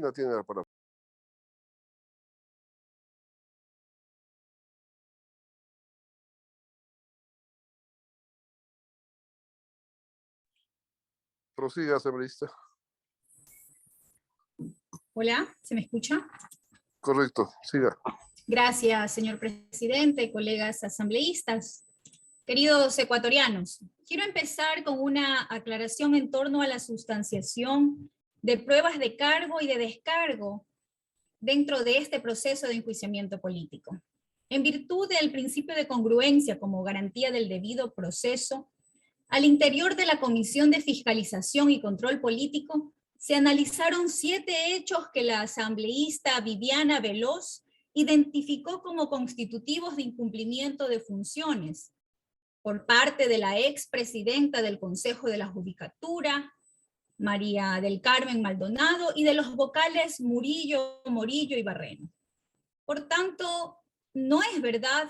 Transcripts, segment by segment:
Molina tiene la palabra. Prosiga, asambleísta. Hola, ¿se me escucha? Correcto, siga. Gracias, señor presidente, colegas asambleístas. Queridos ecuatorianos, quiero empezar con una aclaración en torno a la sustanciación de pruebas de cargo y de descargo dentro de este proceso de enjuiciamiento político. En virtud del principio de congruencia como garantía del debido proceso, al interior de la Comisión de Fiscalización y Control Político se analizaron 7 hechos que la asambleísta Viviana Veloz identificó como constitutivos de incumplimiento de funciones por parte de la expresidenta del Consejo de la Judicatura, María del Carmen Maldonado, y de los vocales Murillo, Morillo y Barreno. Por tanto, no es verdad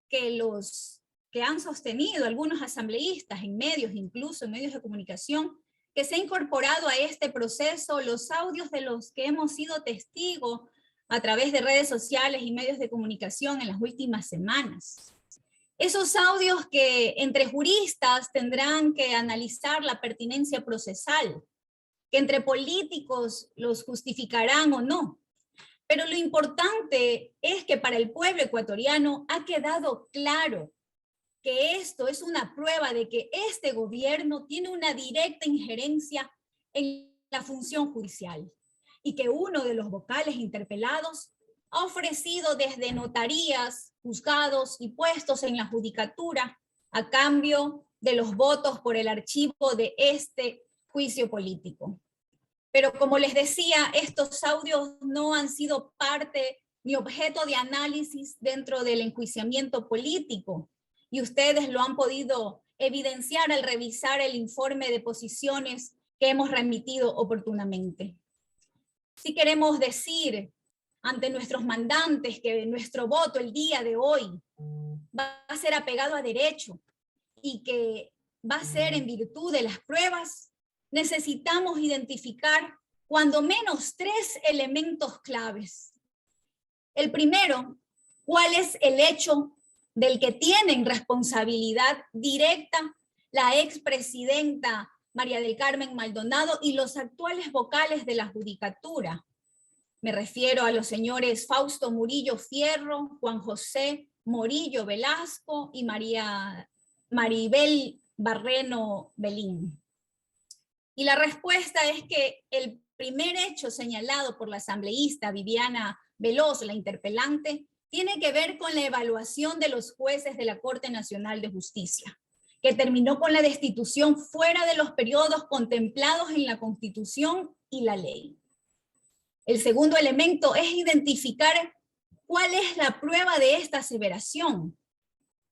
que los que han sostenido algunos asambleístas en medios, incluso en medios de comunicación, que se ha incorporado a este proceso los audios de los que hemos sido testigos a través de redes sociales y medios de comunicación en las últimas semanas. Esos audios que entre juristas tendrán que analizar la pertinencia procesal, que entre políticos los justificarán o no. Pero lo importante es que para el pueblo ecuatoriano ha quedado claro que esto es una prueba de que este gobierno tiene una directa injerencia en la función judicial y que uno de los vocales interpelados ha ofrecido desde notarías, juzgados y puestos en la judicatura a cambio de los votos por el archivo de este juicio político. Pero como les decía, estos audios no han sido parte ni objeto de análisis dentro del enjuiciamiento político, y ustedes lo han podido evidenciar al revisar el informe de posiciones que hemos remitido oportunamente. Sí queremos decir ante nuestros mandantes que nuestro voto el día de hoy va a ser apegado a derecho y que va a ser en virtud de las pruebas. Necesitamos identificar cuando menos 3 elementos claves. El primero, ¿cuál es el hecho del que tienen responsabilidad directa la expresidenta María del Carmen Maldonado y los actuales vocales de la judicatura? Me refiero a los señores Fausto Murillo Fierro, Juan José Morillo Velasco y Maribel Barreno Belín. Y la respuesta es que el primer hecho señalado por la asambleísta Viviana Veloz, la interpelante, tiene que ver con la evaluación de los jueces de la Corte Nacional de Justicia, que terminó con la destitución fuera de los periodos contemplados en la Constitución y la ley. El segundo elemento es identificar cuál es la prueba de esta aseveración.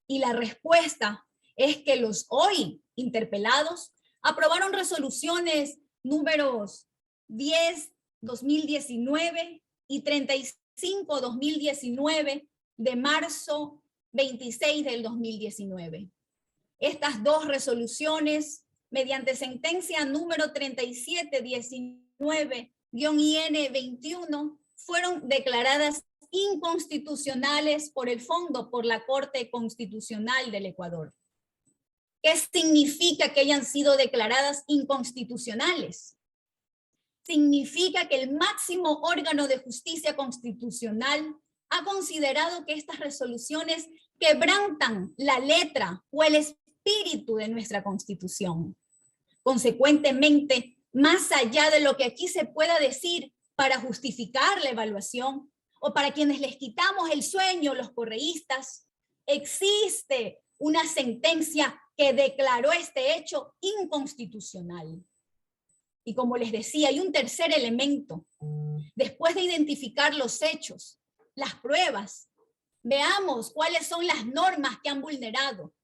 Y la respuesta es que los hoy interpelados aprobaron resoluciones números 10/2019 y 35/2019 de marzo 26 del 2019. Estas 2 resoluciones, mediante sentencia número 3719-IN21, fueron declaradas inconstitucionales por el fondo, por la Corte Constitucional del Ecuador. ¿Qué significa que hayan sido declaradas inconstitucionales? Significa que el máximo órgano de justicia constitucional ha considerado que estas resoluciones quebrantan la letra o el espíritu de nuestra Constitución. Consecuentemente, más allá de lo que aquí se pueda decir para justificar la evaluación o para quienes les quitamos el sueño, los correístas, existe una sentencia que declaró este hecho inconstitucional. Y como les decía, hay un tercer elemento. Después de identificar los hechos, las pruebas, veamos cuáles son las normas que han vulnerado.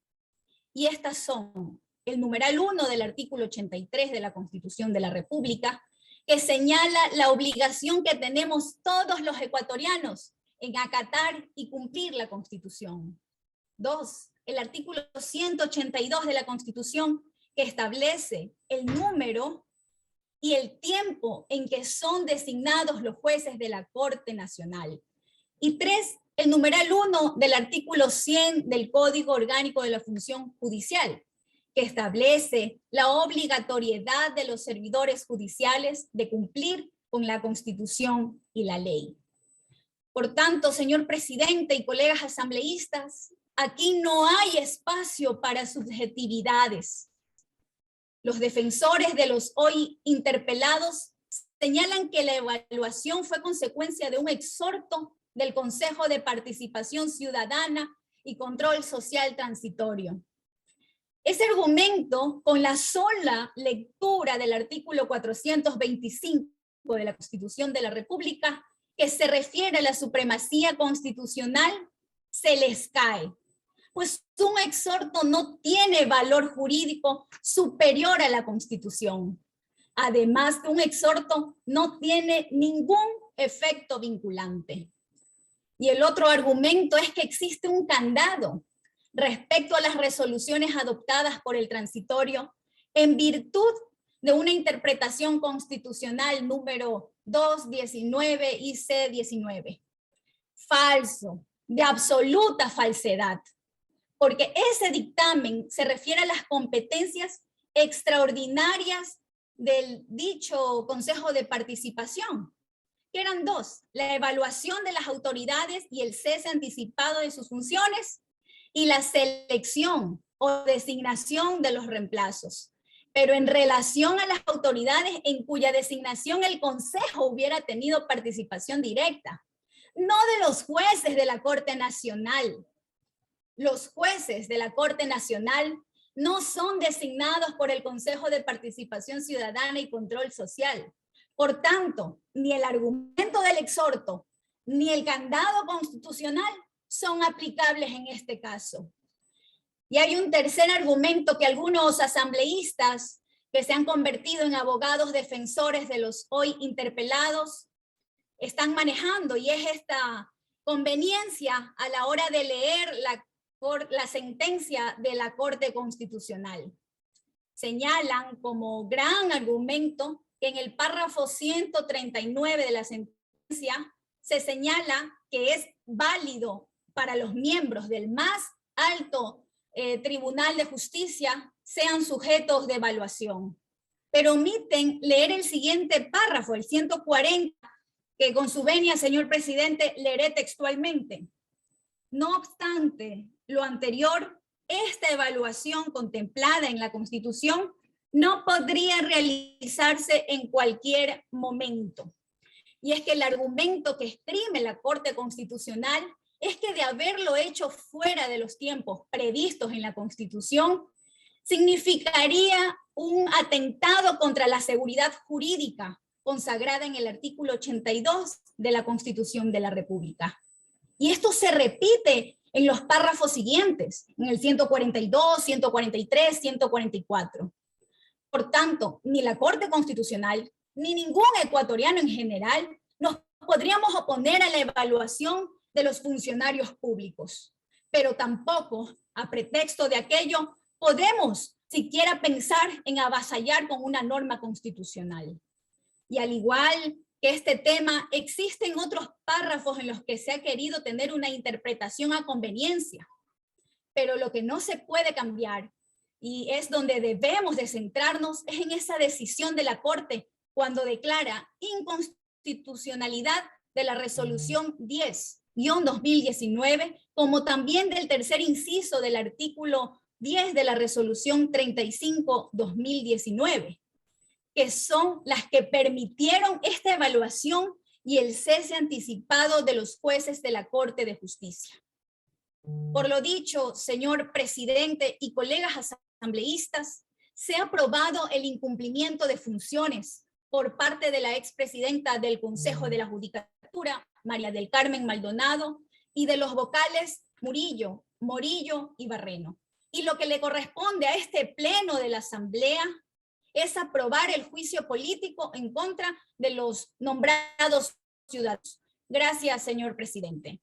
Y estas son el numeral 1 del artículo 83 de la Constitución de la República, que señala la obligación que tenemos todos los ecuatorianos en acatar y cumplir la Constitución. 2, el artículo 182 de la Constitución, que establece el número y el tiempo en que son designados los jueces de la Corte Nacional. Y 3, el numeral 1 del artículo 100 del Código Orgánico de la Función Judicial, que establece la obligatoriedad de los servidores judiciales de cumplir con la Constitución y la ley. Por tanto, señor presidente y colegas asambleístas, aquí no hay espacio para subjetividades. Los defensores de los hoy interpelados señalan que la evaluación fue consecuencia de un exhorto del Consejo de Participación Ciudadana y Control Social Transitorio. Ese argumento, con la sola lectura del artículo 425 de la Constitución de la República, que se refiere a la supremacía constitucional, se les cae, pues un exhorto no tiene valor jurídico superior a la Constitución. Además, un exhorto no tiene ningún efecto vinculante. Y el otro argumento es que existe un candado respecto a las resoluciones adoptadas por el transitorio en virtud de una interpretación constitucional número 219 IC19. Falso, de absoluta falsedad, porque ese dictamen se refiere a las competencias extraordinarias del dicho Consejo de Participación, que eran 2, la evaluación de las autoridades y el cese anticipado de sus funciones, y la selección o designación de los reemplazos. Pero en relación a las autoridades en cuya designación el Consejo hubiera tenido participación directa, no de los jueces de la Corte Nacional. Los jueces de la Corte Nacional no son designados por el Consejo de Participación Ciudadana y Control Social. Por tanto, ni el argumento del exhorto, ni el candado constitucional son aplicables en este caso. Y hay un tercer argumento que algunos asambleístas que se han convertido en abogados defensores de los hoy interpelados están manejando, y es esta conveniencia a la hora de leer la sentencia de la Corte Constitucional. Señalan como gran argumento que en el párrafo 139 de la sentencia se señala que es válido para los miembros del más alto Tribunal de Justicia sean sujetos de evaluación. Pero omiten leer el siguiente párrafo, el 140, que con su venia, señor presidente, leeré textualmente. No obstante lo anterior, esta evaluación contemplada en la Constitución no podría realizarse en cualquier momento. Y es que el argumento que esgrime la Corte Constitucional es que de haberlo hecho fuera de los tiempos previstos en la Constitución, significaría un atentado contra la seguridad jurídica consagrada en el artículo 82 de la Constitución de la República. Y esto se repite en los párrafos siguientes, en el 142, 143, 144. Por tanto, ni la Corte Constitucional, ni ningún ecuatoriano en general, nos podríamos oponer a la evaluación de los funcionarios públicos, pero tampoco, a pretexto de aquello, podemos siquiera pensar en avasallar con una norma constitucional. Y al igual que este tema, existen otros párrafos en los que se ha querido tener una interpretación a conveniencia, pero lo que no se puede cambiar, y es donde debemos de centrarnos, es en esa decisión de la Corte cuando declara inconstitucionalidad de la resolución 10-2019, como también del tercer inciso del artículo 10 de la resolución 35-2019, que son las que permitieron esta evaluación y el cese anticipado de los jueces de la Corte de Justicia. Por lo dicho, señor presidente y colegas asambleístas, se ha aprobado el incumplimiento de funciones por parte de la expresidenta del Consejo de la Judicatura, María del Carmen Maldonado, y de los vocales Murillo, Morillo y Barreno. Y lo que le corresponde a este pleno de la Asamblea es aprobar el juicio político en contra de los nombrados ciudadanos. Gracias, señor presidente.